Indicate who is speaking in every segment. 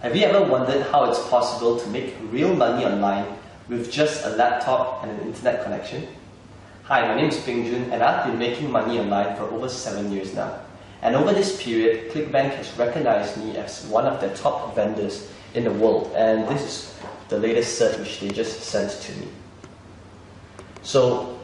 Speaker 1: Have you ever wondered how it's possible to make real money online with just a laptop and an internet connection? Hi, my name is Peng Joon and I've been making money online for over 7 years now. And over this period, ClickBank has recognized me as one of their top vendors in the world, and this is the latest cert which they just sent to me. So,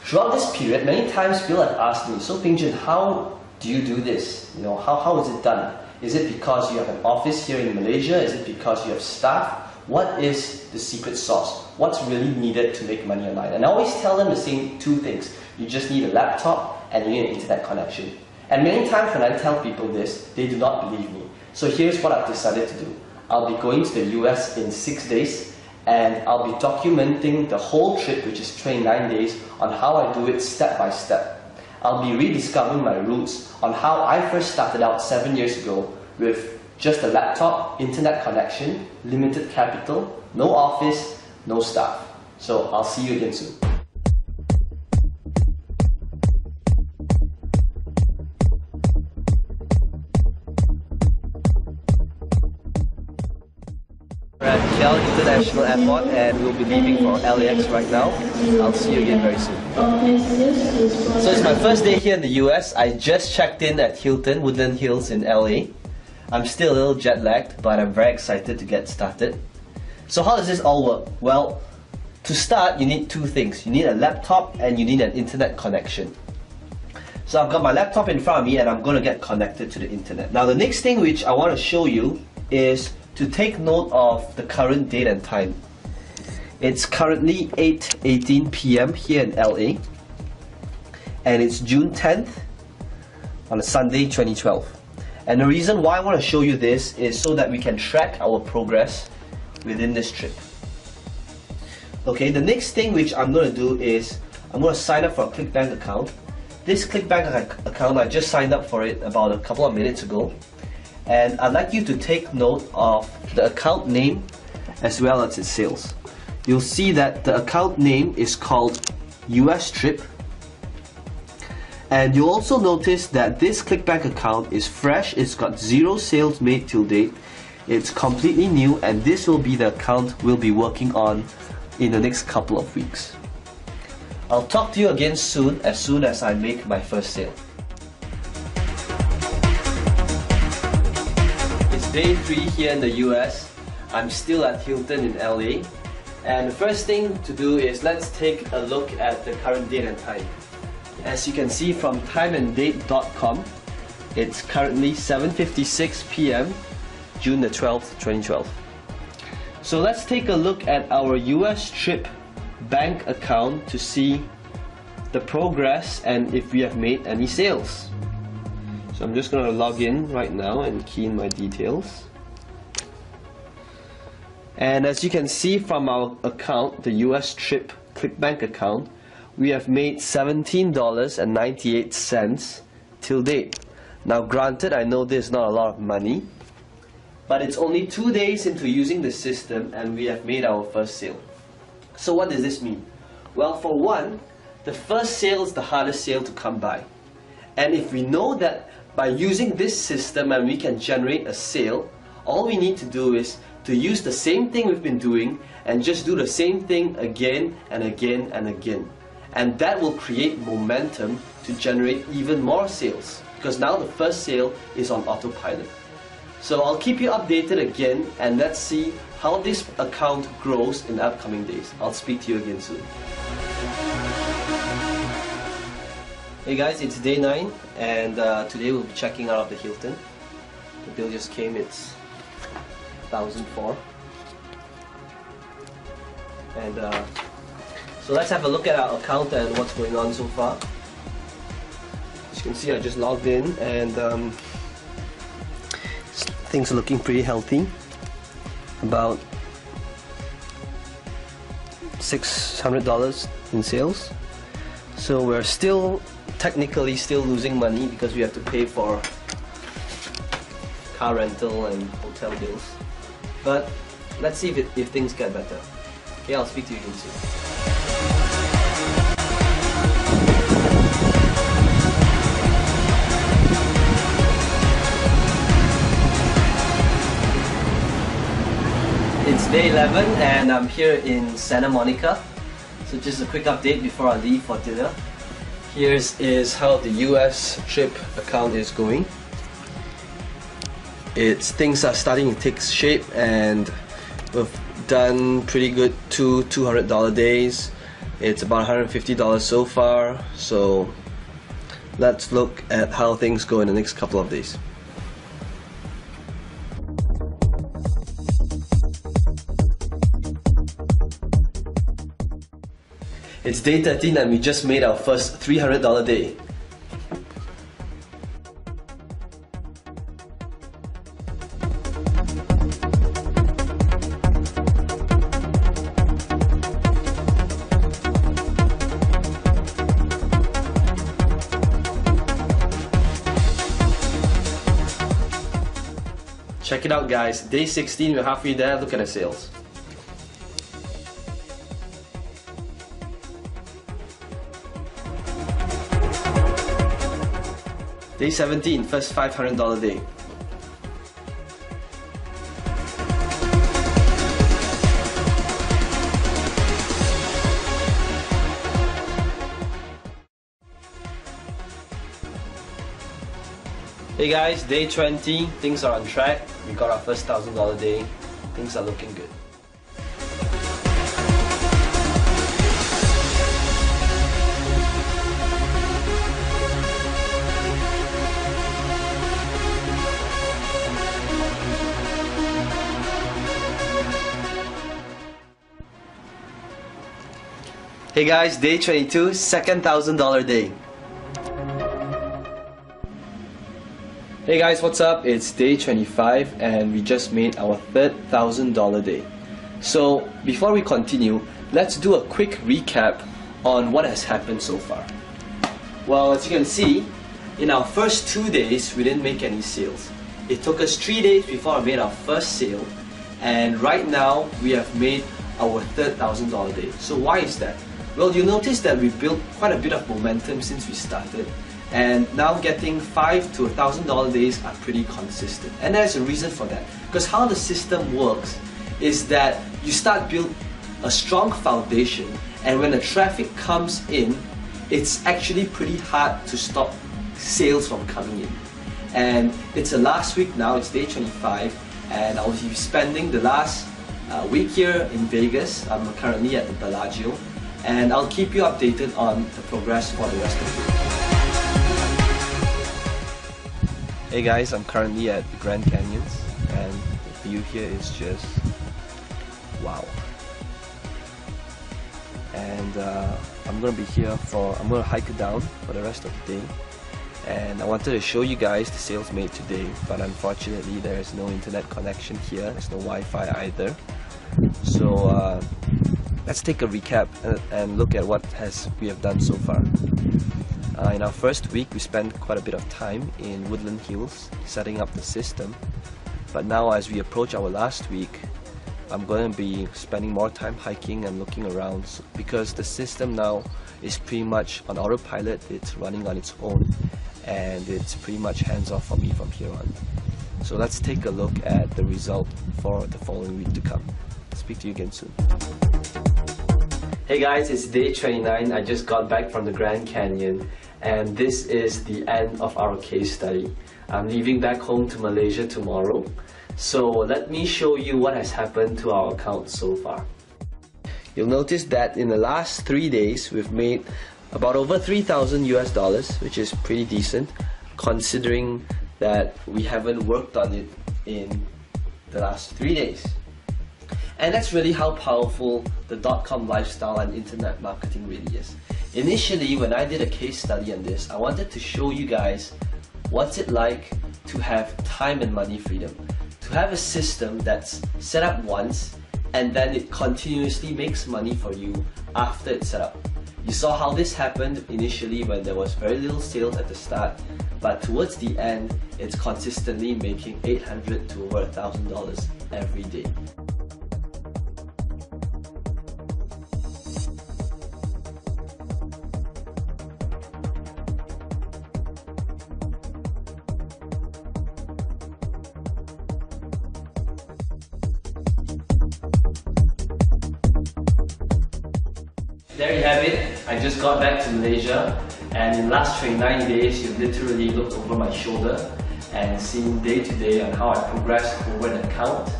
Speaker 1: throughout this period, many times people have asked me, so Peng Joon, how do you do this? How is it done? Is it because you have an office here in Malaysia? Is it because you have staff? What is the secret sauce? What's really needed to make money online? And I always tell them the same two things. You just need a laptop and you need an internet connection. And many times when I tell people this, they do not believe me. So here's what I've decided to do. I'll be going to the US in 6 days, and I'll be documenting the whole trip, which is 29 days, on how I do it step by step. I'll be rediscovering my roots on how I first started out 7 years ago with just a laptop, internet connection, limited capital, no office, no staff. So I'll see you again soon. We're at Shell International Airport and we'll be leaving for LAX right now. I'll see you again very soon. So it's my first day here in the US. I just checked in at Hilton, Woodland Hills in LA. I'm still a little jet lagged, but I'm very excited to get started. So how does this all work? Well, to start you need two things. You need a laptop and you need an internet connection. So I've got my laptop in front of me and I'm going to get connected to the internet. Now the next thing which I want to show you is to take note of the current date and time. It's currently 8:18 p.m. here in LA, and it's June 10th on a Sunday 2012. And the reason why I want to show you this is so that we can track our progress within this trip. Okay, the next thing which I'm going to do is I'm going to sign up for a ClickBank account. This ClickBank account, I just signed up for it about a couple of minutes ago. And I'd like you to take note of the account name as well as its sales. You'll see that the account name is called US Trip, and you'll also notice that this ClickBank account is fresh. It's got 0 sales made till date. It's completely new, and this will be the account we'll be working on in the next couple of weeks. I'll talk to you again soon as I make my first sale. Day 3 here in the US. I'm still at Hilton in LA, and the first thing to do is let's take a look at the current date and time. As you can see from timeanddate.com, it's currently 7:56 p.m. June the 12th, 2012. So let's take a look at our US Trip bank account to see the progress and if we have made any sales. So I'm just going to log in right now and key in my details. And as you can see from our account, the US Trip ClickBank account, we have made $17.98 till date. Now granted, I know this is not a lot of money, but it's only 2 days into using the system and we have made our first sale. So what does this mean? Well, for one, the first sale is the hardest sale to come by. And if we know that by using this system and we can generate a sale, all we need to do is to use the same thing we've been doing and just do the same thing again and again and again. And that will create momentum to generate even more sales, because now the first sale is on autopilot. So I'll keep you updated again, and let's see how this account grows in the upcoming days. I'll speak to you again soon. Hey guys, it's day 9 and today we'll be checking out of the Hilton. The bill just came, it's 1,004. And so let's have a look at our account and what's going on so far. As you can see, I just logged in and things are looking pretty healthy. About $600 in sales. So we're technically still losing money because we have to pay for car rental and hotel bills. But let's see if things get better. Okay, I'll speak to you again soon. It's day 11 and I'm here in Santa Monica. So just a quick update before I leave for dinner. Here is how the US trip account is going. Things are starting to take shape and we've done pretty good $200 days. It's about $150 so far. So let's look at how things go in the next couple of days. It's day 13 and we just made our first $300 day. Check it out guys, day 16, we're halfway there, look at the sales. Day 17, first $500 day. Hey guys, day 20, things are on track. We got our first $1,000 day. Things are looking good. Hey guys, day 22, second $1,000 day. Hey guys, what's up? It's day 25 and we just made our third $1,000 day. So before we continue, let's do a quick recap on what has happened so far. Well, as you can see, in our first 2 days, we didn't make any sales. It took us 3 days before I made our first sale, and right now we have made our third $1,000 day. So why is that? Well, you'll notice that we built quite a bit of momentum since we started, and now getting $5 to $1,000 days are pretty consistent. And there's a reason for that. Because how the system works is that you start build a strong foundation, and when the traffic comes in, it's actually pretty hard to stop sales from coming in. And it's the last week now, it's day 25, and I'll be spending the last week here in Vegas. I'm currently at the Bellagio, and I'll keep you updated on the progress for the rest of the week. Hey guys, I'm currently at the Grand Canyons, and the view here is just wow. And I'm gonna be here I'm gonna hike it down for the rest of the day. And I wanted to show you guys the sales made today, but unfortunately there is no internet connection here, there's no Wi-Fi either. So let's take a recap and look at what we have done so far. In our first week, we spent quite a bit of time in Woodland Hills setting up the system. But now as we approach our last week, I'm going to be spending more time hiking and looking around, because the system now is pretty much on autopilot. It's running on its own, and it's pretty much hands-off for me from here on. So let's take a look at the result for the following week to come. Speak to you again soon. Hey guys, it's day 29. I just got back from the Grand Canyon, and this is the end of our case study. I'm leaving back home to Malaysia tomorrow. So let me show you what has happened to our account so far. You'll notice that in the last 3 days, we've made about over $3,000 US, which is pretty decent, considering that we haven't worked on it in the last 3 days. And that's really how powerful the .com lifestyle and internet marketing really is. Initially, when I did a case study on this, I wanted to show you guys what's it like to have time and money freedom. To have a system that's set up once and then it continuously makes money for you after it's set up. You saw how this happened initially when there was very little sales at the start, but towards the end, it's consistently making $800 to over $1,000 every day. there you have it. I just got back to Malaysia, and in the last 29 days, you've literally looked over my shoulder and seen day to day on how I progressed over an account.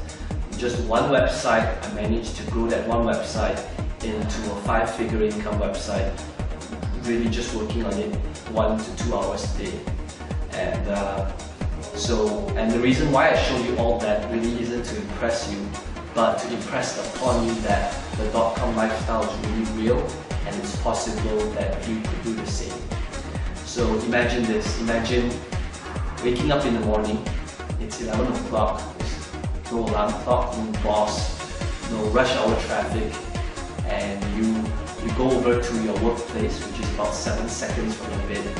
Speaker 1: Just one website, I managed to grow that one website into a 5-figure income website, really just working on it 1 to 2 hours a day. And the reason why I show you all that really isn't to impress you, but to impress upon you that the .com lifestyle is really real and it's possible that you could do the same. So imagine this, imagine waking up in the morning, it's 11 o'clock, no alarm clock, no boss, no rush hour traffic, and you go over to your workplace, which is about 7 seconds from your bed,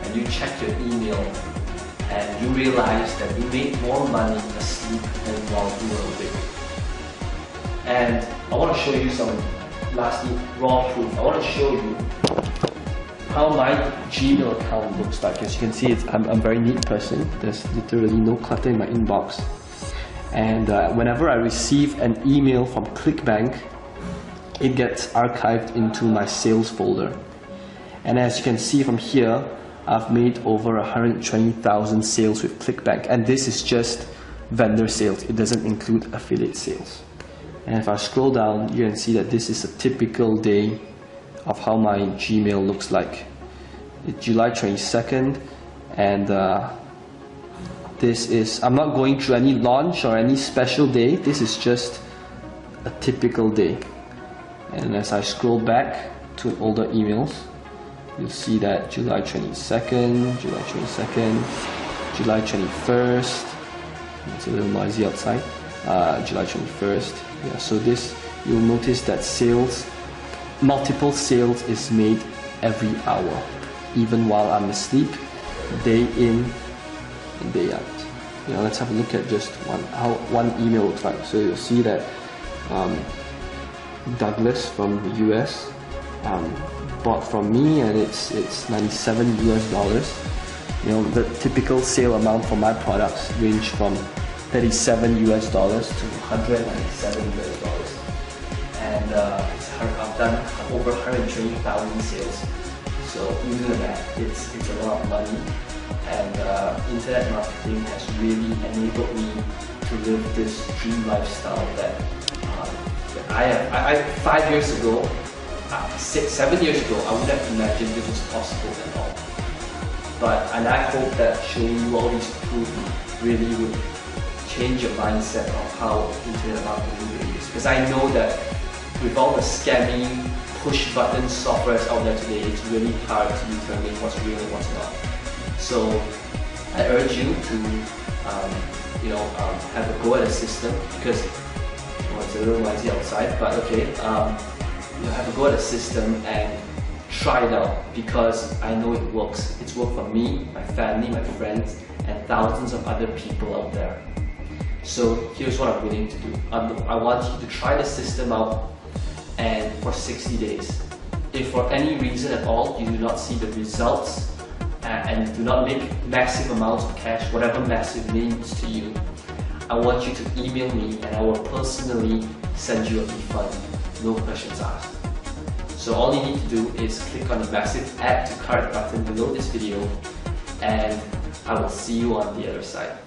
Speaker 1: and you check your email, and you realize that you made more money asleep than while you were awake. And I want to show you some lastly raw proof. I want to show you how my Gmail account looks like. As you can see, I'm a very neat person. There's literally no clutter in my inbox. And whenever I receive an email from ClickBank, it gets archived into my sales folder. And as you can see from here, I've made over 120,000 sales with ClickBank, and this is just vendor sales. It doesn't include affiliate sales. And if I scroll down, you can see that this is a typical day of how my Gmail looks like. It's July 22nd, and this is, I'm not going through any launch or any special day. This is just a typical day. And as I scroll back to older emails, you'll see that July 22nd, July 22nd, July 21st, it's a little noisy outside, July 21st, yeah, so this, you'll notice that sales, multiple sales is made every hour, even while I'm asleep, day in and day out. You know, let's have a look at just how one email looks like. So you'll see that Douglas from the US bought from me, and it's 97 US dollars. You know, the typical sale amount for my products range from 37 US dollars to 197 US dollars. And I've done over 120,000 sales. So you do the math, it's a lot of money. And internet marketing has really enabled me to live this dream lifestyle that I 5 years ago, 7 years ago, I wouldn't have imagined this was possible at all. And I hope that showing you all these proof really would change your mindset of how internet marketing really is. Because I know that with all the scamming, push button softwares out there today, it's really hard to determine what's real and what's not. So I urge you to have a go at the system, because it's a little noisy outside, but okay, have a go at the system and try it out, because I know it works. It's worked for me, my family, my friends, and thousands of other people out there. So here's what I'm willing to do. I want you to try the system out, and for 60 days. If for any reason at all you do not see the results and do not make massive amounts of cash, whatever massive means to you, I want you to email me and I will personally send you a refund, no questions asked. So all you need to do is click on the massive add to cart button below this video, and I will see you on the other side.